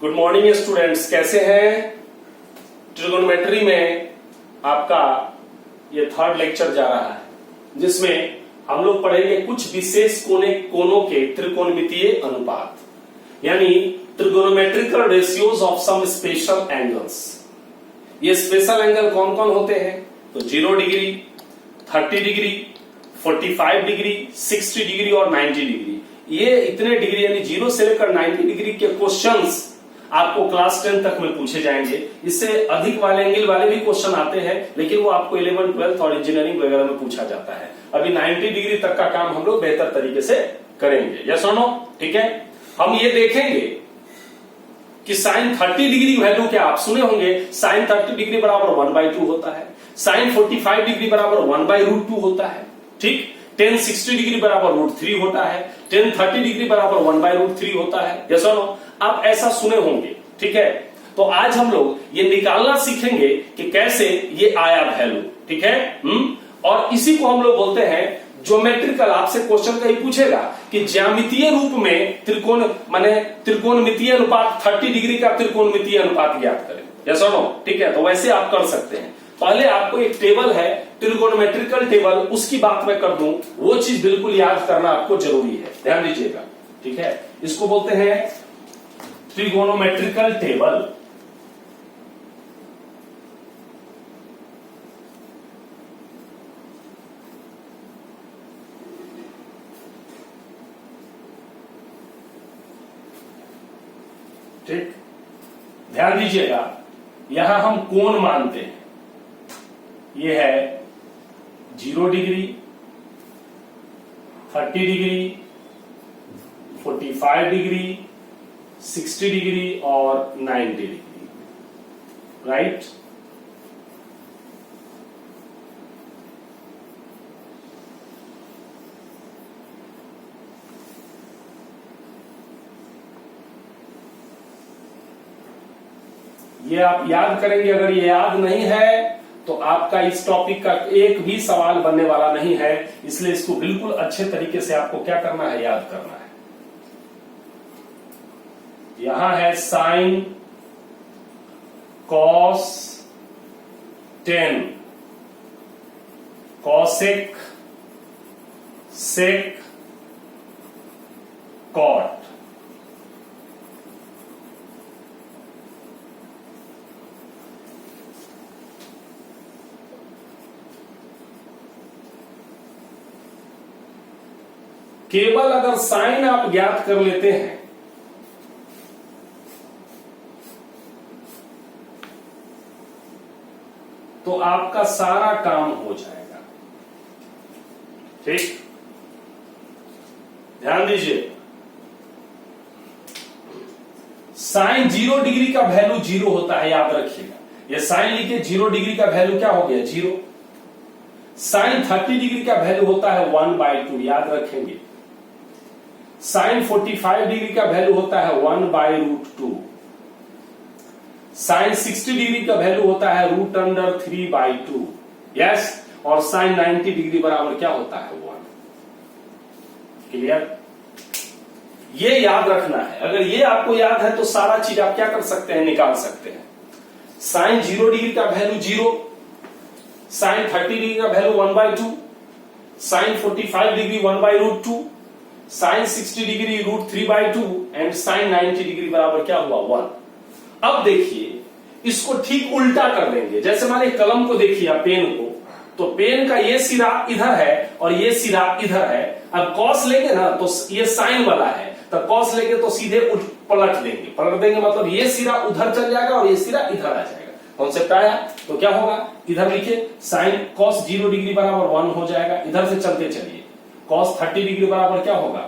Good morning students, कैसे हैं? Trigonometry में आपका ये थर्ड लेक्चर जा रहा है जिसमें हम लोग पढ़ेंगे कुछ विशेष कोनों के त्रिकोणमितीय अनुपात, यानी trigonometrical ratios of some special angles. ये स्पेशल एंगल कौन कौन होते हैं? तो 0 डिग्री, 30 डिग्री, 45 डिग्री, 60 डिग्री और 90 डिग्री। ये इतने डिग्री यानी 0 से लेकर 90 डिग्री के क्वेश्चंस आपको क्लास 10 तक में पूछे जाएंगे। इससे अधिक वाले एंगल वाले भी क्वेश्चन आते हैं, लेकिन वो आपको 11, 12 और इंजीनियरिंग वगैरह में पूछा जाता है। अभी 90 डिग्री तक का काम हम लोग बेहतर तरीके से करेंगे। यस और नो? ठीक है। हम ये देखेंगे कि साइन 30 डिग्री वैल्यू क्या आप सुने होंगे, साइन 30 डिग्री बराबर 1/2 होता है, साइन 45 डिग्री बराबर 1/√2 होता है। ठीक, tan 60 डिग्री बराबर √3 होता है, tan 30 डिग्री बराबर 1/√3 होता है। यस और नो? आप ऐसा सुने होंगे। ठीक है, तो आज हम लोग ये निकालना सीखेंगे कि कैसे ये आया वैल्यू। ठीक है, और इसी को हम लोग बोलते हैं ज्योमेट्रिकल। आपसे क्वेश्चन कहीं पूछेगा कि ज्यामितीय रूप में त्रिकोण माने त्रिकोणमितीय अनुपात 30 डिग्री का त्रिकोणमितीय अनुपात ज्ञात करें। यस और नो? ठीक है, तो वैसे आप कर सकते हैं। पहले आपको एक टेबल है ट्रिगोनोमेट्रिकल टेबल, उसकी बात मैं कर दूं, वो चीज बिल्कुल याद करना आपको जरूरी है, ध्यान दीजिएगा। ठीक है, इसको बोलते हैं ट्रिगोनोमेट्रिकल टेबल। ठीक, ध्यान दीजिएगा, यहां हम कोण मानते हैं। ये है 0 डिग्री, 30 डिग्री, 45 डिग्री, 60 डिग्री और 90 डिग्री। राइट? ये आप याद करेंगे। अगर ये याद नहीं है तो आपका इस टॉपिक का एक भी सवाल बनने वाला नहीं है, इसलिए इसको बिल्कुल अच्छे तरीके से आपको क्या करना है, याद करना है। यहां है साइन, कॉस, टेन, कॉसेक, सेक, कॉट। केवल अगर साइन आप ज्ञात कर लेते हैं तो आपका सारा काम हो जाएगा। ठीक, ध्यान दीजिए, साइन 0 डिग्री का वैल्यू 0 होता है, याद रखिएगा। ये साइन लिखिए, 0 डिग्री का वैल्यू क्या हो गया, 0। साइन 30 डिग्री का वैल्यू होता है 1/2, याद रखेंगे। साइन 45 डिग्री का वैल्यू होता है 1/√2। साइन 60 डिग्री का वैल्यू होता है √3/2। यस, और साइन 90 डिग्री बराबर क्या होता है, 1। क्लियर? ये याद रखना है। अगर ये आपको याद है तो सारा चीज आप क्या कर सकते हैं, निकाल सकते हैं। साइन 0 डिग्री का वैल्यू 0, साइन 30 डिग्री का value 1/2, sine 45 degree 1/√2, sine 60 degree √3/2 and sine 90 degree बराबर क्या हुआ, 1। अब देखिए, इसको ठीक उल्टा कर देंगे। जैसे माने कलम को देखिए, पेन को, तो पेन का ये सिरा इधर है और ये सिरा इधर है। अब कॉस लेंगे ना तो ये साइन वाला है, तो कॉस लेंगे तो सीधे पलट देंगे। पलट देंगे मतलब ये सिरा उधर चल जाएगा और ये सिरा इधर आ जाएगा। कॉन्सेप्ट आया? तो क्या होगा, इधर लिखिए, साइन कॉस 0 डिग्री बराबर 1 हो जाएगा। इधर से चलते चलिए, कॉस 30 डिग्री बराबर क्या होगा,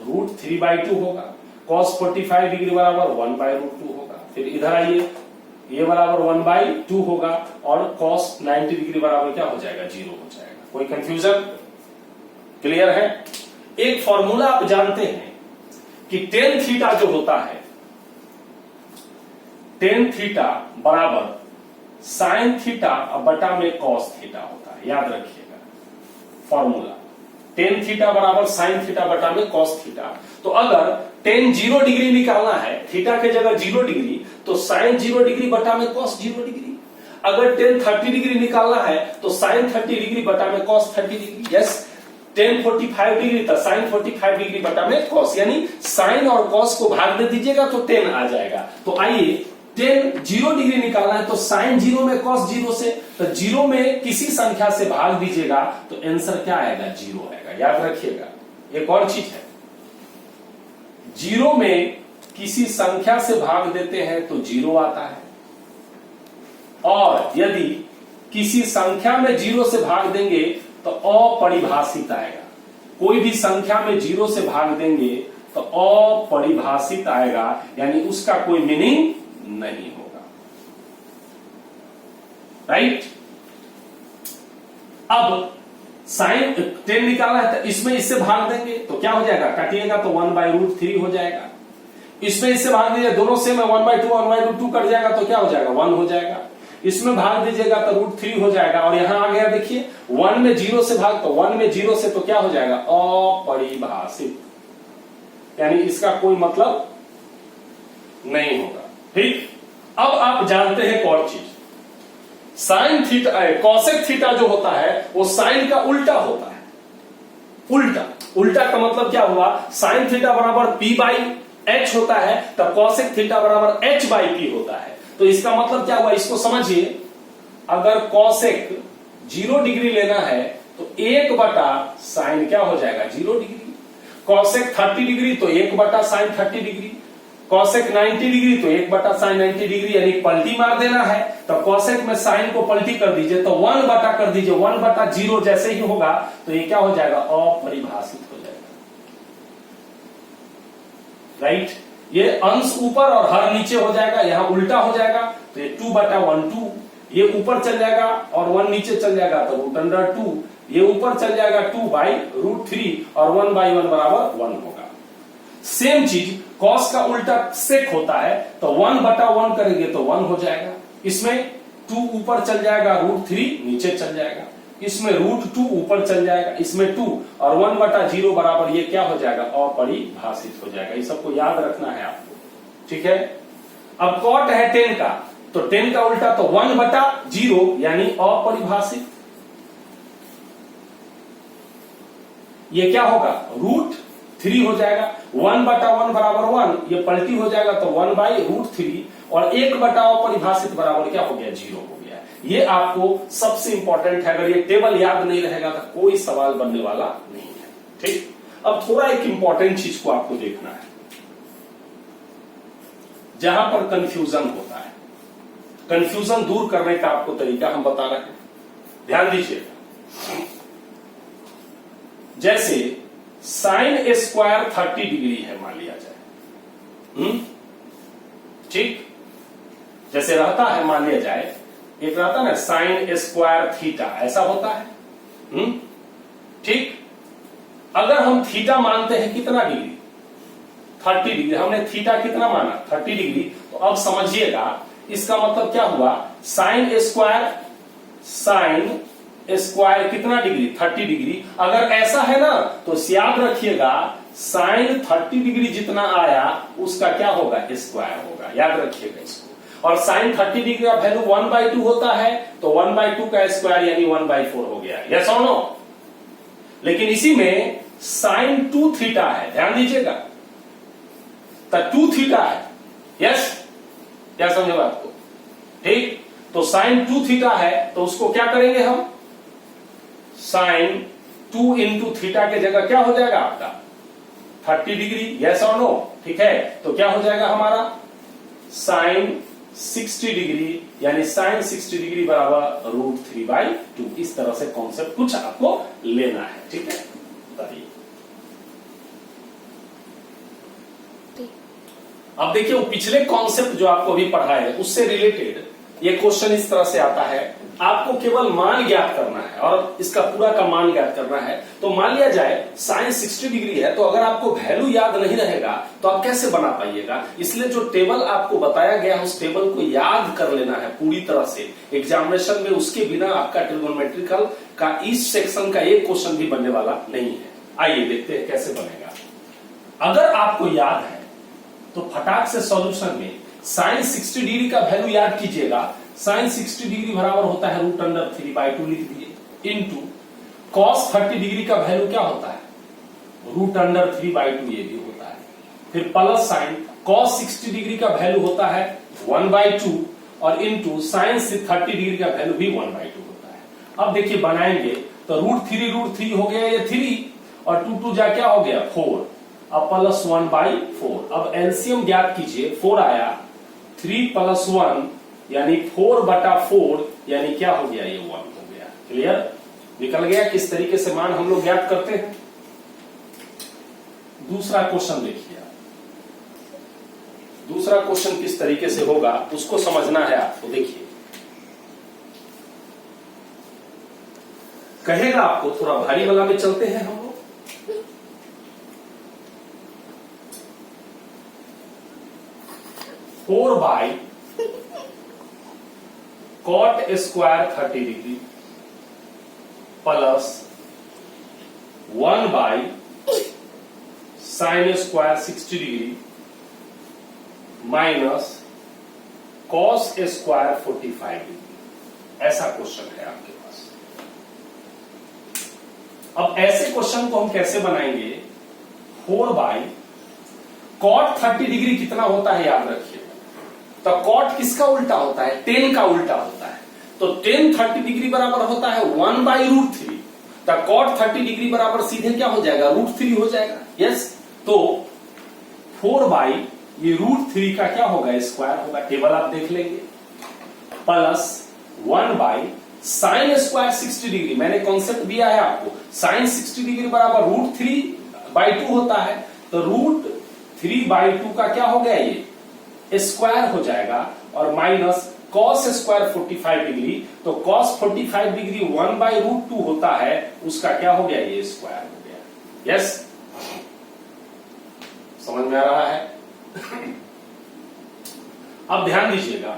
√3/2 होगा। कॉस 45 डिग्री बराबर 1/√2 होगा। फिर इधर आइए, ये बराबर 1/2 होगा और कॉस 90 डिग्री बराबर क्या हो जाएगा, 0 हो जाएगा। कोई कंफ्यूजन? क्लियर है? एक फॉर्मूला आप जानते हैं कि टेन थीटा जो होता है, टेन थीटा बराबर साइन थीटा बटा में कॉस थीटा होता है। याद रखिएगा फॉर्मूला, टेन थीटा बराबर साइन थीटा बटा में कॉस थीटा। तो अगर टेन 0 डिग्री निकालना है, थीटा के जगह 0 डिग्री, तो साइन 0 डिग्री बटा में कॉस 0 डिग्री। अगर टेन 30 डिग्री निकालना है तो साइन 30 डिग्री बटा में cos 30 degree. Yes, ten 45 degree था, साइन 45 डिग्री बटा में कॉस, यानी साइन और कॉस को भाग दे दीजिएगा तो 10 आ जाएगा। तो आइए, टेन 0 डिग्री निकालना है तो साइन 0 में कॉस 0 से, तो 0 में किसी संख्या से भाग दीजिएगा तो आंसर क्या आएगा? 0 आएगा। याद रखिएगा, एक और चीज है, 0 में किसी संख्या से भाग देते हैं तो 0 आता है, और यदि किसी संख्या में 0 से भाग देंगे तो अपरिभाषित आएगा। कोई भी संख्या में 0 से भाग देंगे तो अपरिभाषित आएगा, यानी उसका कोई मीनिंग नहीं होगा। राइट? अब साइन 10 निकालना है तो इसमें इससे भाग देंगे तो क्या हो जाएगा? काटिएगा तो 1/√3 हो जाएगा। इसमें इससे भाग दीजिए, दोनों से में 1/2 1/2 कट जाएगा तो क्या हो जाएगा? 1 हो जाएगा। इसमें भाग दीजिएगा तो √3 हो जाएगा, और यहां आ गया देखिए 1 में 0 से भाग, तो 1 में 0 से तो क्या हो जाएगा? अपरिभाषित, यानी इसका कोई मतलब नहीं होगा। ठीक, अब आप जानते हैं एक और चीज, साइन थीटा, कॉसेक थीटा जो होता है वो साइन का उल्टा होता है। उल्टा, उल्टा का मतलब क्या हुआ? साइन थीटा बराबर p/h होता है, तब कॉसेक थीटा बराबर h/p होता है। तो इसका मतलब क्या हुआ, इसको समझिए। अगर कॉसेक 0 डिग्री लेना है तो 1 बटा साइन क्या हो जाएगा? 0 डिग्री। कॉसेक 30 डिग्री तो 1 बटा साइन 30 डिग्री। कॉसेक 90 डिग्री तो 1 बटा साइन 90 डिग्री, यानी पलटी मार देना है तो कॉसेक में साइन को पलटी कर दीजिए तो 1 बटा कर दीजिए, 1/0 जैसे ही होगा तो ये क्या हो जाएगा? अपरिभाषित हो जाएगा। राइट? ये अंश ऊपर और हर नीचे हो जाएगा, यहां उल्टा हो जाएगा तो ये 2/2, ये ऊपर चल जाएगा और 1 नीचे चल जाएगा तो √2, ये ऊपर चल जाएगा 2/√3 और 1/1 बराबर 1 होगा। सेम चीज कॉस का उल्टा सेक होता है तो 1/1 करेंगे तो 1 हो जाएगा। इसमें 2 ऊपर चल जाएगा, √3 नीचे चल जाएगा, इसमें √2 ऊपर चल जाएगा, इसमें 2 और 1/0 बराबर ये क्या हो जाएगा? अपरिभाषित हो जाएगा। ये सबको याद रखना है आपको, ठीक है? अब कॉट है 10 का, तो 10 का उल्टा तो 1/0 यानी अपरिभाषित। ये क्या होगा? √3 हो जाएगा। 1/1 बराबर 1, ये पलटी हो जाएगा तो 1/√3, और 1 अपरिभाषित बराबर क्या हो गया? 0 हो गया। ये आपको सबसे इंपॉर्टेंट है, अगर ये टेबल याद नहीं रहेगा तो कोई सवाल बनने वाला नहीं है। ठीक, अब थोड़ा एक इंपॉर्टेंट चीज को आपको देखना है, जहां पर कंफ्यूजन होता है। कंफ्यूजन दूर करने का आपको तरीका हम बता रहे हैं, ध्यान दीजिएगा। जैसे साइन स्क्वायर 30 डिग्री है मान लिया जाए, ठीक, जैसे रहता है मान लिया जाए, एक रहता है ना साइन स्क्वायर थीटा, ऐसा होता है, ठीक। अगर हम थीटा मानते हैं कितना डिग्री? 30 डिग्री। हमने थीटा कितना माना? 30 डिग्री। तो अब समझिएगा इसका मतलब क्या हुआ? साइन स्क्वायर कितना डिग्री? 30 डिग्री। अगर ऐसा है ना तो याद रखिएगा साइन 30 डिग्री जितना आया उसका क्या होगा? स्क्वायर होगा। याद रखिएगा इसको। और साइन 30 डिग्री का वैल्यू 1/2 होता है, तो 1/2 का स्क्वायर यानी 1/4 हो गया। यस और नो? लेकिन इसी में साइन 2 थीटा है, ध्यान दीजिएगा, तो 2 थीटा है। यस, क्या समझे बात को? ठीक, तो साइन 2 थीटा है तो उसको क्या करेंगे हम? साइन 2 इंटू थीटा के जगह क्या हो जाएगा आपका? 30 डिग्री। यस और नो? ठीक है, तो क्या हो जाएगा हमारा? साइन 60 डिग्री, यानी साइन 60 डिग्री बराबर √3/2। इस तरह से कॉन्सेप्ट कुछ आपको लेना है, ठीक है? बताइए। अब देखिए वो पिछले कॉन्सेप्ट जो आपको अभी पढ़ाए है उससे रिलेटेड ये क्वेश्चन इस तरह से आता है। आपको केवल मान ज्ञात करना है और इसका पूरा का मान ज्ञात करना है। तो मान लिया जाए साइन 60 डिग्री है, तो अगर आपको वैल्यू याद नहीं रहेगा तो आप कैसे बना पाइएगा? इसलिए जो टेबल आपको बताया गया उस टेबल को याद कर लेना है पूरी तरह से एग्जामिनेशन में। उसके बिना आपका ट्रिगोनोमेट्रिकल का इस सेक्शन का एक क्वेश्चन भी बनने वाला नहीं है। आइए देखते हैं कैसे बनेगा। अगर आपको याद है तो फटाक से सॉल्यूशन में साइन 60 डिग्री का वैल्यू याद कीजिएगा। साइन 60 डिग्री बराबर होता है √3/2 लिख दिए, इनटू कॉस 30 डिग्री का वैल्यू क्या होता है, √3/2 ये भी होता है। फिर प्लस साइन कॉस 60 डिग्री का वैल्यू होता है 1/2 और इनटू साइन 30 डिग्री का वैल्यू भी 1/2 होता है। अब देखिए बनाएंगे तो √3 हो गया ये 3 और 2 जा क्या हो गया 4, अब प्लस 1/4। अब एलसीएम ज्ञात कीजिए, 4 आया, 3 + 1 यानी 4/4 यानी क्या हो गया ये 1 हो गया। क्लियर, निकल गया किस तरीके से मान हम लोग ज्ञात करते हैं। दूसरा क्वेश्चन देखिए, दूसरा क्वेश्चन किस तरीके से होगा उसको समझना है आपको। देखिए कहेगा आपको, थोड़ा भारी वाला में चलते हैं हम लोग। Four by cot square 30 degree plus 1 by sine square 60 degree minus cos square 45 degree, ऐसा क्वेश्चन है आपके पास। अब ऐसे क्वेश्चन को हम कैसे बनाएंगे, 4 बाई कॉट 30 डिग्री कितना होता है याद रखिए। तो कॉट किसका उल्टा होता है, टेन का उल्टा होता है। तो टेन 30 डिग्री बराबर होता है 1/√3। तो कॉट 30 डिग्री बराबर सीधे क्या हो जाएगा, √3 हो जाएगा। यस, तो 4 बाई ये √3 का क्या होगा, स्क्वायर होगा, टेबल आप देख लेंगे, plus 1 by sine square 60 degree, मैंने कॉन्सेप्ट दिया है आपको, साइन 60 डिग्री बराबर √3/2 होता है। तो √3/2 का क्या हो गया, ये स्क्वायर हो जाएगा, और माइनस कॉस स्क्वायर 45 डिग्री, तो कॉस 45 डिग्री 1/√2 होता है, उसका क्या हो गया, ये स्क्वायर हो गया। यस, समझ में आ रहा है। अब ध्यान दीजिएगा,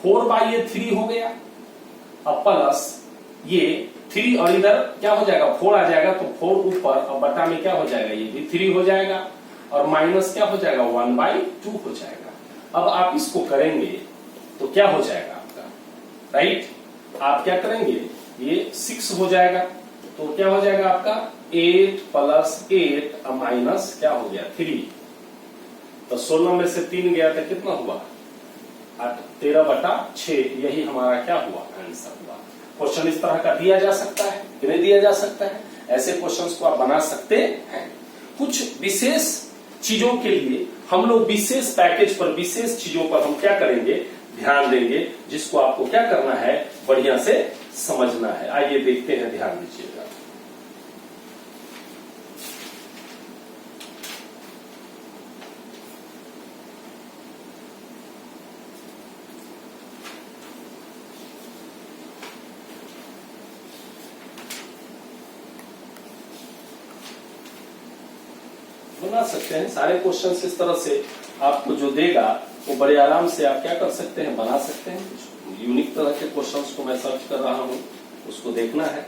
4 बाई ये 3 हो गया, अब प्लस ये 3 और इधर क्या हो जाएगा 4 आ जाएगा, तो 4 ऊपर और बटा में क्या हो जाएगा, ये भी 3 हो जाएगा, और माइनस क्या हो जाएगा 1/2 हो जाएगा। अब आप इसको करेंगे तो क्या हो जाएगा आपका, राइट, आप क्या करेंगे, ये 6 हो जाएगा, तो क्या हो जाएगा आपका 8 + 8 माइनस क्या हो गया 3, तो 16 में से 3 गया तो कितना हुआ 8, 13/6, यही हमारा क्या हुआ, आंसर हुआ। क्वेश्चन इस तरह का दिया जा सकता है कि नहीं दिया जा सकता है, ऐसे क्वेश्चंस को आप बना सकते हैं। कुछ विशेष चीजों के लिए हम लोग विशेष पैकेज पर, विशेष चीजों पर हम क्या करेंगे, ध्यान देंगे, जिसको आपको क्या करना है, बढ़िया से समझना है। आइए देखते हैं, ध्यान दीजिएगा। बना सकते हैं सारे क्वेश्चन इस तरह से, आपको जो देगा वो बड़े आराम से आप क्या कर सकते हैं, बना सकते हैं। कुछ यूनिक तरह के क्वेश्चंस को मैं सर्च कर रहा हूं, उसको देखना है,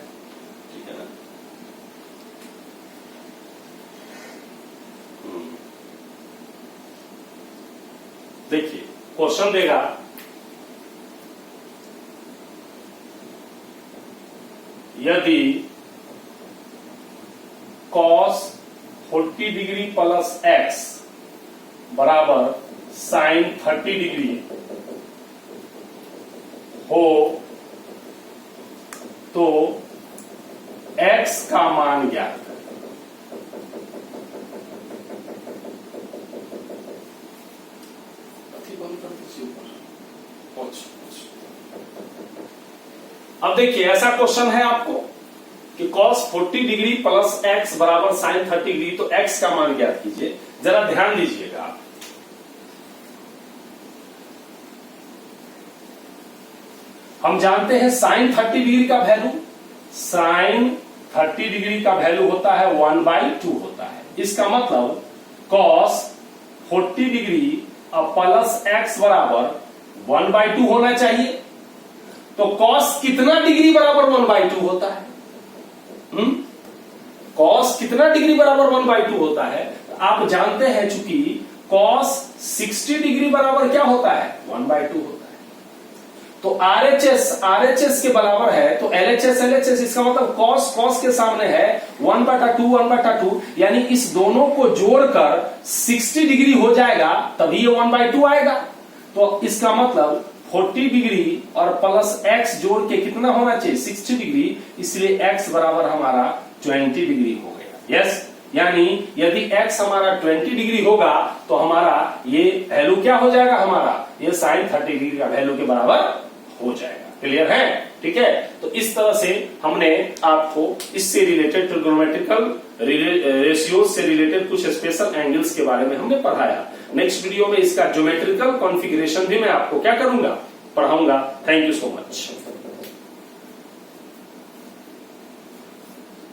ठीक है ना। देखिए क्वेश्चन देगा, यदि कॉस 40 डिग्री प्लस x बराबर साइन 30 डिग्री हो तो x का मान ज्ञात करें। अब देखिए ऐसा क्वेश्चन है आपको कि cos 40 डिग्री प्लस x बराबर साइन 30 डिग्री, तो x का मान ज्ञात कीजिए। जरा ध्यान दीजिएगा, हम जानते हैं साइन 30 डिग्री का वैल्यू, साइन 30 डिग्री का वैल्यू होता है 1/2 होता है। इसका मतलब cos 40 डिग्री अब प्लस x बराबर 1/2 होना चाहिए। तो cos कितना डिग्री बराबर 1/2 होता है, cos कितना डिग्री बराबर 1/2 होता है, आप जानते हैं, चूंकि cos 60 डिग्री बराबर क्या होता है 1/2 होता है। तो RHS के बराबर है तो LHS इसका मतलब cos के सामने है 1/2 यानी इस दोनों को जोड़कर 60 डिग्री हो जाएगा तभी ये 1/2 आएगा। तो इसका मतलब 40 डिग्री और प्लस x जोड़ के कितना होना चाहिए 60 डिग्री, इसलिए x बराबर हमारा 20 डिग्री हो गया। यस, यानी यदि x हमारा 20 डिग्री होगा तो हमारा ये वैल्यू क्या हो जाएगा, हमारा ये sin 30 डिग्री का वैल्यू के बराबर हो जाएगा। क्लियर है? ठीक है, तो इस तरह से हमने आपको इससे रिलेटेड ट्रिग्नोमेट्रिकल रेशियोज से रिलेटेड कुछ स्पेशल एंगल्स के बारे में हमने पढ़ाया। नेक्स्ट वीडियो में इसका ज्योमेट्रिकल कॉन्फ़िगरेशन भी मैं आपको क्या करूंगा, पढ़ाऊंगा। Thank you so much.